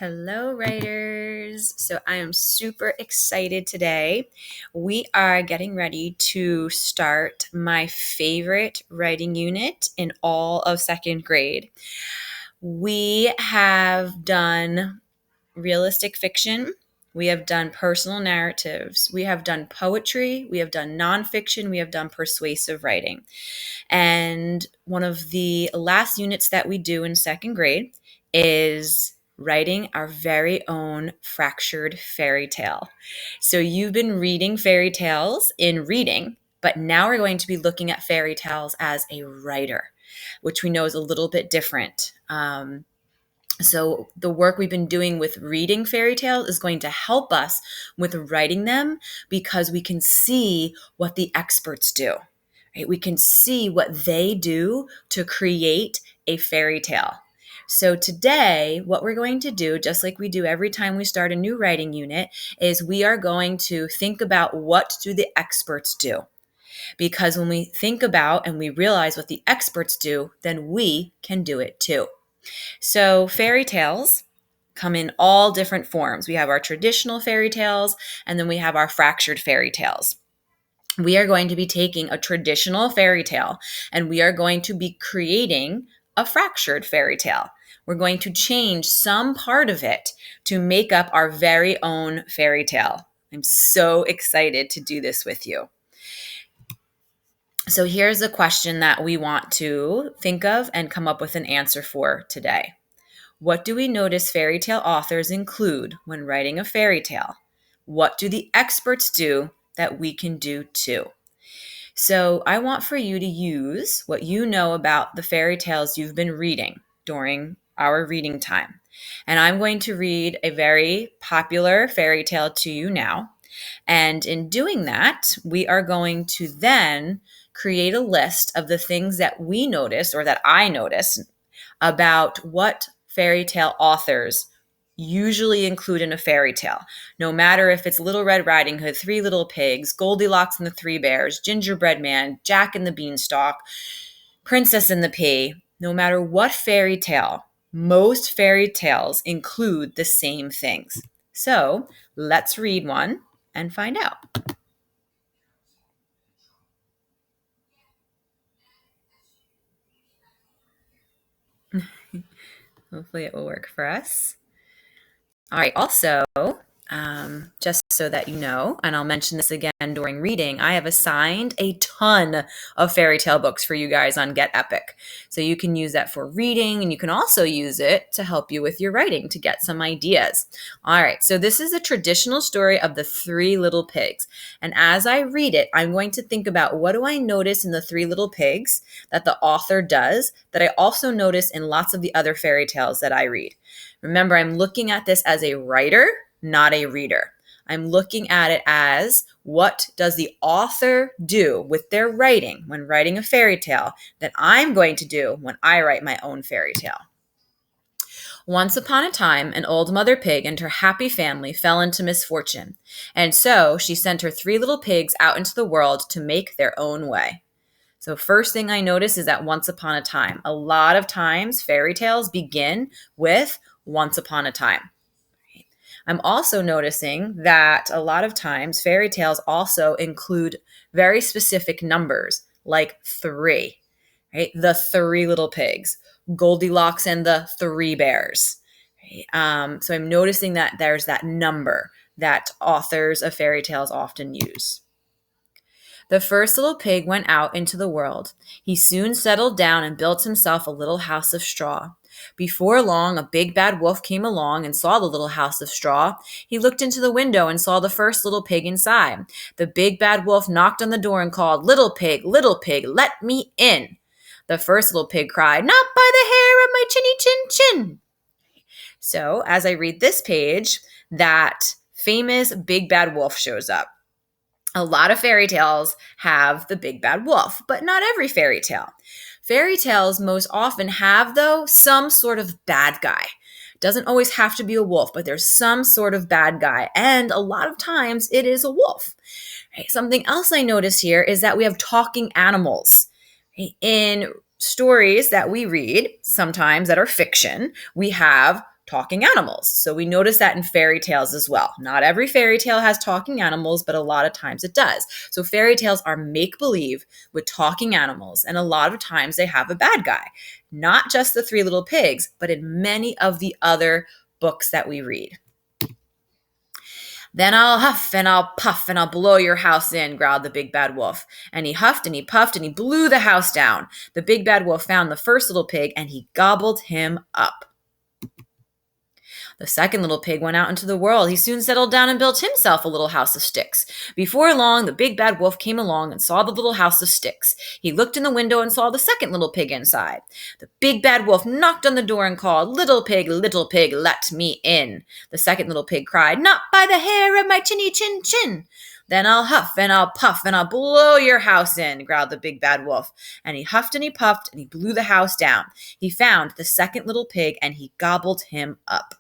Hello, writers. So I am super excited today. We are getting ready to start my favorite writing unit in all of second grade. We have done realistic fiction. We have done personal narratives. We have done poetry. We have done nonfiction. We have done persuasive writing. And one of the last units that we do in second grade is writing our very own fractured fairy tale. So you've been reading fairy tales in reading, but now we're going to be looking at fairy tales as a writer, which we know is a little bit different. So the work we've been doing with reading fairy tales is going to help us with writing them because we can see what the experts do. Right? We can see what they do to create a fairy tale. So today, what we're going to do, just like we do every time we start a new writing unit, is we are going to think about what do the experts do. Because when we think about and we realize what the experts do, then we can do it too. So fairy tales come in all different forms. We have our traditional fairy tales, and then we have our fractured fairy tales. We are going to be taking a traditional fairy tale and we are going to be creating a fractured fairy tale. We're going to change some part of it to make up our very own fairy tale. I'm so excited to do this with you. So here's a question that we want to think of and come up with an answer for today. What do we notice fairy tale authors include when writing a fairy tale? What do the experts do that we can do too? So I want for you to use what you know about the fairy tales you've been reading during our reading time. And I'm going to read a very popular fairy tale to you now. And in doing that, we are going to then create a list of the things that we notice or that I notice about what fairy tale authors usually include in a fairy tale. No matter if it's Little Red Riding Hood, Three Little Pigs, Goldilocks and the Three Bears, Gingerbread Man, Jack and the Beanstalk, Princess and the Pea, no matter what fairy tale, most fairy tales include the same things. So let's read one and find out. Hopefully it will work for us. All right, also, just so that you know, and I'll mention this again during reading, I have assigned a ton of fairy tale books for you guys on Get Epic. So you can use that for reading, and you can also use it to help you with your writing to get some ideas. All right, so this is a traditional story of the Three Little Pigs. And as I read it, I'm going to think about what do I notice in the Three Little Pigs that the author does that I also notice in lots of the other fairy tales that I read. Remember, I'm looking at this as a writer, not a reader. I'm looking at it as what does the author do with their writing when writing a fairy tale that I'm going to do when I write my own fairy tale. Once upon a time, an old mother pig and her happy family fell into misfortune, and so she sent her 3 little pigs out into the world to make their own way. So first thing I notice is that once upon a time. A lot of times fairy tales begin with once upon a time. I'm also noticing that a lot of times fairy tales also include very specific numbers, like 3, right? The 3 little pigs, Goldilocks and the 3 bears. Right? So I'm noticing that there's that number that authors of fairy tales often use. The first little pig went out into the world. He soon settled down and built himself a little house of straw. Before long, a big bad wolf came along and saw the little house of straw. He looked into the window and saw the first little pig inside. The big bad wolf knocked on the door and called, little pig, let me in." The first little pig cried, "Not by the hair of my chinny chin chin." So as I read this page, that famous big bad wolf shows up. A lot of fairy tales have the big bad wolf, but not every fairy tale. Fairy tales most often have, though, some sort of bad guy. Doesn't always have to be a wolf, but there's some sort of bad guy. And a lot of times it is a wolf. Right? Something else I notice here is that we have talking animals. Right? In stories that we read, sometimes that are fiction, we have talking animals. So we notice that in fairy tales as well. Not every fairy tale has talking animals, but a lot of times it does. So fairy tales are make-believe with talking animals, and a lot of times they have a bad guy. Not just the Three Little Pigs, but in many of the other books that we read. Then I'll huff and I'll puff and I'll blow your house in, growled the big bad wolf. And he huffed and he puffed and he blew the house down. The big bad wolf found the first little pig and he gobbled him up. The second little pig went out into the world. He soon settled down and built himself a little house of sticks. Before long, the big bad wolf came along and saw the little house of sticks. He looked in the window and saw the second little pig inside. The big bad wolf knocked on the door and called, little pig, let me in." The second little pig cried, "Not by the hair of my chinny chin chin." "Then I'll huff and I'll puff and I'll blow your house in," growled the big bad wolf. And he huffed and he puffed and he blew the house down. He found the second little pig and he gobbled him up.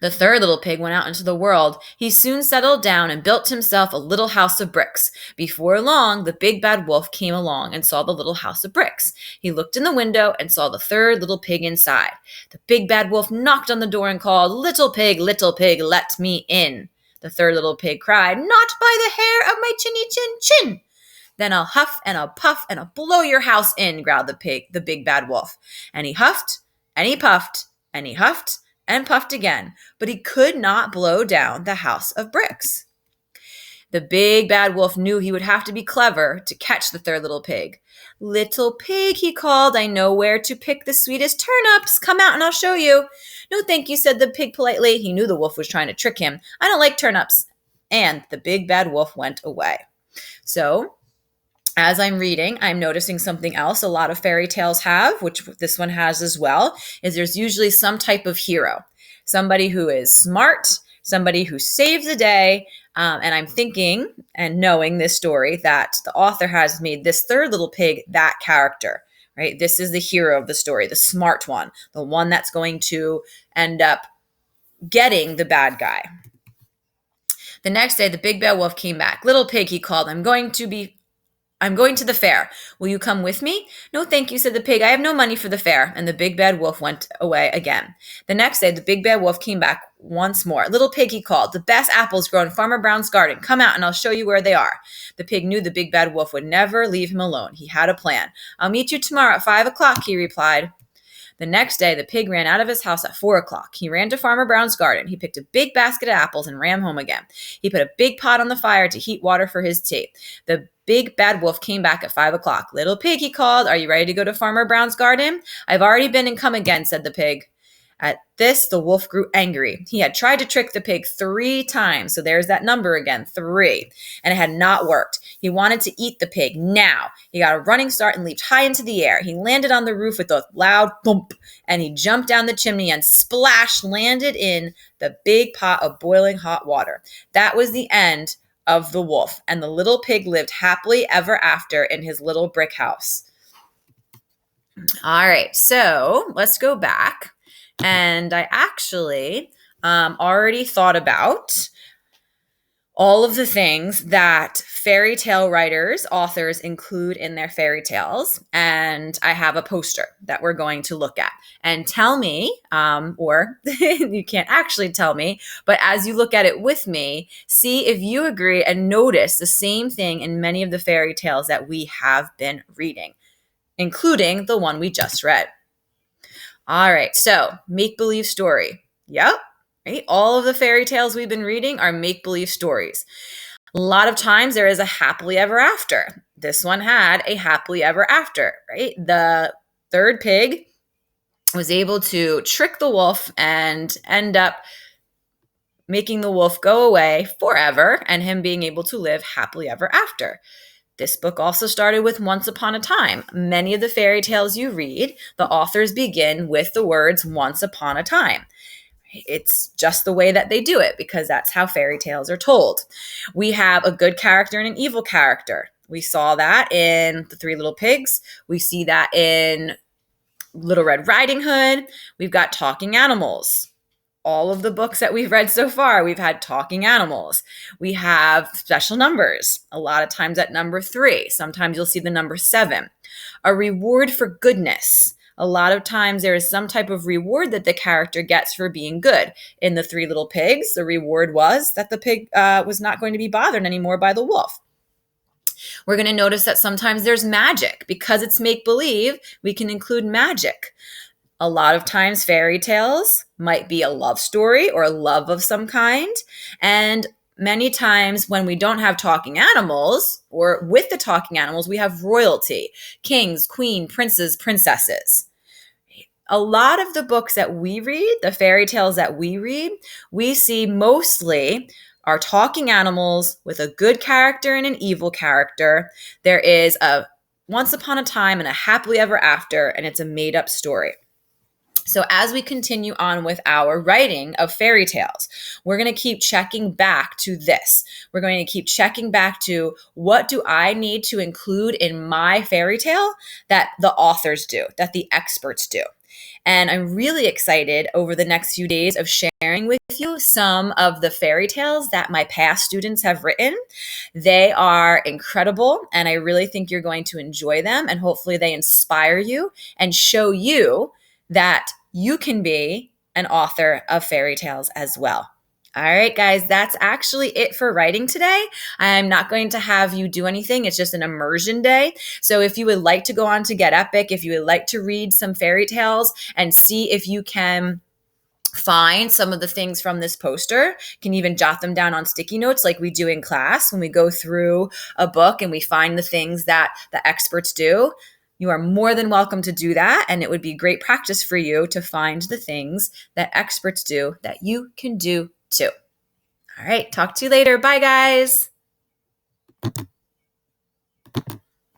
The third little pig went out into the world. He soon settled down and built himself a little house of bricks. Before long, the big bad wolf came along and saw the little house of bricks. He looked in the window and saw the third little pig inside. The big bad wolf knocked on the door and called, little pig, let me in." The third little pig cried, "Not by the hair of my chinny chin chin." "Then I'll huff and I'll puff and I'll blow your house in," growled the big bad wolf. And he huffed and he puffed and he huffed and puffed again, but he could not blow down the house of bricks. The big bad wolf knew he would have to be clever to catch the third little pig. "Little pig," he called, "I know where to pick the sweetest turnips. Come out and I'll show you." "No, thank you," said the pig politely. He knew the wolf was trying to trick him. "I don't like turnips." And the big bad wolf went away. So, as I'm reading, I'm noticing something else a lot of fairy tales have, which this one has as well, is there's usually some type of hero. Somebody who is smart, somebody who saves the day, and I'm thinking and knowing this story that the author has made this third little pig that character, right? This is the hero of the story, the smart one, the one that's going to end up getting the bad guy. The next day, the big bad wolf came back. "Little pig," he called, I'm going to the fair. Will you come with me?" "No, thank you," said the pig. "I have no money for the fair." And the big bad wolf went away again. The next day, the big bad wolf came back once more. "Little pig," he called, "the best apples grow in Farmer Brown's garden. Come out and I'll show you where they are." The pig knew the big bad wolf would never leave him alone. He had a plan. "I'll meet you tomorrow at 5 o'clock, he replied. The next day, the pig ran out of his house at 4 o'clock. He ran to Farmer Brown's garden. He picked a big basket of apples and ran home again. He put a big pot on the fire to heat water for his tea. The big bad wolf came back at 5 o'clock. "Little pig," he called, "are you ready to go to Farmer Brown's garden?" "I've already been and come again," said the pig. At this, the wolf grew angry. He had tried to trick the pig 3 times, so there's that number again, 3, and it had not worked. He wanted to eat the pig now. He got a running start and leaped high into the air. He landed on the roof with a loud thump, and he jumped down the chimney and splash landed in the big pot of boiling hot water. That was the end of the wolf, and the little pig lived happily ever after in his little brick house. All right, so let's go back. And I actually already thought about all of the things that fairy tale writers, authors include in their fairy tales. And I have a poster that we're going to look at. And tell me, or you can't actually tell me, but as you look at it with me, see if you agree and notice the same thing in many of the fairy tales that we have been reading, including the one we just read. All right, so make-believe story. Yep, right? All of the fairy tales we've been reading are make-believe stories. A lot of times there is a happily ever after. This one had a happily ever after, right? The third pig was able to trick the wolf and end up making the wolf go away forever and him being able to live happily ever after. This book also started with once upon a time. Many of the fairy tales you read, the authors begin with the words once upon a time. It's just the way that they do it because that's how fairy tales are told. We have a good character and an evil character. We saw that in The Three Little Pigs. We see that in Little Red Riding Hood. We've got talking animals. All of the books that we've read so far, we've had talking animals. We have special numbers, a lot of times at number 3. Sometimes you'll see the number 7. A reward for goodness. a lot of times there is some type of reward that the character gets for being good. In the Three Little Pigs, the reward was that the pig was not going to be bothered anymore by the wolf. We're going to notice that sometimes there's magic. Because it's make-believe, we can include magic. A lot of times fairy tales might be a love story or a love of some kind. And many times when we don't have talking animals, or with the talking animals, we have royalty, kings, queen, princes, princesses. A lot of the books that we read, the fairy tales that we read, we see mostly are talking animals with a good character and an evil character. There is a once upon a time and a happily ever after, and it's a made up story. So as we continue on with our writing of fairy tales, we're going to keep checking back to this. We're going to keep checking back to, what do I need to include in my fairy tale that the authors do, that the experts do? And I'm really excited over the next few days of sharing with you some of the fairy tales that my past students have written. They are incredible, and I really think you're going to enjoy them, and hopefully they inspire you and show you that you can be an author of fairy tales as well. All right, guys, that's actually it for writing today. I'm not going to have you do anything. It's just an immersion day. So if you would like to go on to Get Epic, if you would like to read some fairy tales and see if you can find some of the things from this poster, can even jot them down on sticky notes like we do in class when we go through a book and we find the things that the experts do. You are more than welcome to do that, and it would be great practice for you to find the things that experts do that you can do too. All right, talk to you later. Bye, guys.